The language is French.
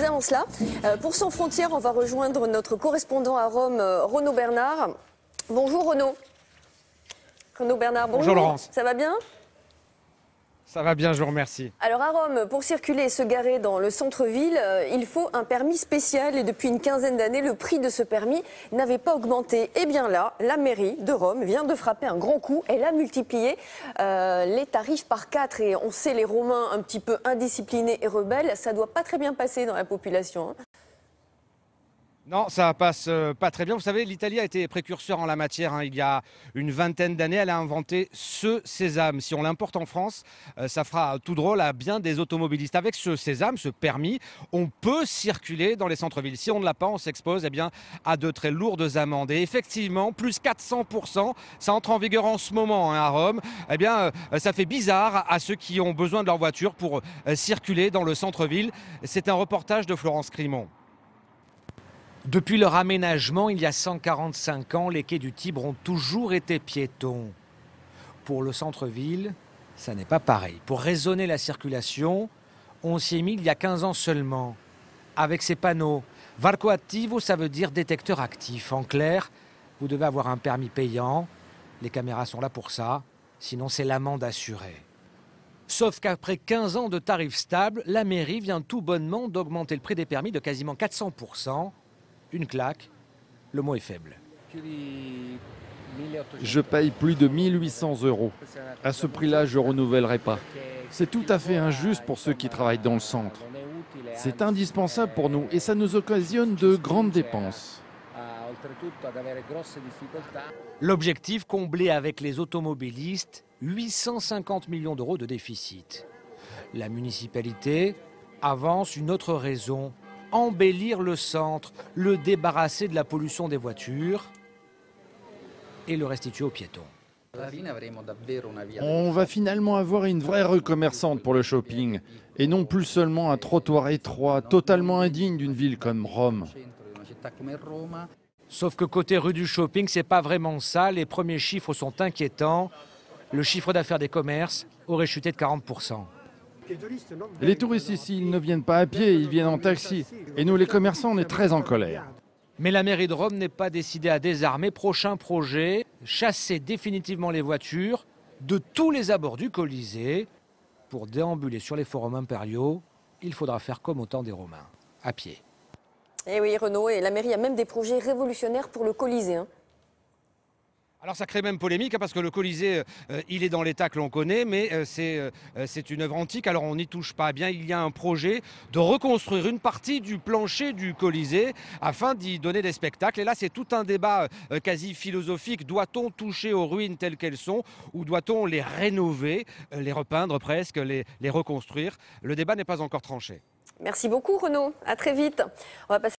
Mais avant cela, pour Sans Frontières, on va rejoindre notre correspondant à Rome, Renaud Bernard. Bonjour Renaud. Renaud Bernard, bonjour. Bonjour Laurence. Ça va bien ? Ça va bien, je vous remercie. Alors à Rome, pour circuler et se garer dans le centre-ville, il faut un permis spécial et depuis une quinzaine d'années, le prix de ce permis n'avait pas augmenté. Et bien là, la mairie de Rome vient de frapper un grand coup. Elle a multiplié les tarifs par 4 et on sait les Romains un petit peu indisciplinés et rebelles, ça ne doit pas très bien passer dans la population. Non, ça passe pas très bien. Vous savez, l'Italie a été précurseur en la matière. Il y a une vingtaine d'années, elle a inventé ce sésame. Si on l'importe en France, ça fera tout drôle à bien des automobilistes. Avec ce sésame, ce permis, on peut circuler dans les centres-villes. Si on ne l'a pas, on s'expose à de très lourdes amendes. Et effectivement, plus 400%, ça entre en vigueur en ce moment à Rome. Ça fait bizarre à ceux qui ont besoin de leur voiture pour circuler dans le centre-ville. C'est un reportage de Florence Crimon. Depuis leur aménagement, il y a 145 ans, les quais du Tibre ont toujours été piétons. Pour le centre-ville, ça n'est pas pareil. Pour raisonner la circulation, on s'y est mis il y a 15 ans seulement. Avec ces panneaux, Varco Attivo, ça veut dire détecteur actif. En clair, vous devez avoir un permis payant. Les caméras sont là pour ça, sinon c'est l'amende assurée. Sauf qu'après 15 ans de tarifs stables, la mairie vient tout bonnement d'augmenter le prix des permis de quasiment 400%. Une claque, le mot est faible. Je paye plus de 1 800 €. À ce prix-là, je ne renouvellerai pas. C'est tout à fait injuste pour ceux qui travaillent dans le centre. C'est indispensable pour nous et ça nous occasionne de grandes dépenses. L'objectif, combler avec les automobilistes 850 millions d'euros de déficit. La municipalité avance une autre raison. Embellir le centre, le débarrasser de la pollution des voitures et le restituer aux piétons. On va finalement avoir une vraie rue commerçante pour le shopping et non plus seulement un trottoir étroit, totalement indigne d'une ville comme Rome. Sauf que côté rue du shopping, c'est pas vraiment ça. Les premiers chiffres sont inquiétants. Le chiffre d'affaires des commerces aurait chuté de 40%. Les touristes ici, ils ne viennent pas à pied, ils viennent en taxi. Et nous, les commerçants, on est très en colère. Mais la mairie de Rome n'est pas décidée à désarmer. Prochain projet, chasser définitivement les voitures de tous les abords du Colisée. Pour déambuler sur les forums impériaux, il faudra faire comme au temps des Romains, à pied. Et oui, Renaud, et la mairie a même des projets révolutionnaires pour le Colisée. Alors ça crée même polémique parce que le Colisée, il est dans l'état que l'on connaît, mais c'est une œuvre antique, alors on n'y touche pas. Eh bien, il y a un projet de reconstruire une partie du plancher du Colisée afin d'y donner des spectacles. Et là, c'est tout un débat quasi philosophique. Doit-on toucher aux ruines telles qu'elles sont ou doit-on les rénover, les repeindre presque, les reconstruire? Le débat n'est pas encore tranché. Merci beaucoup Renaud, à très vite. On va passer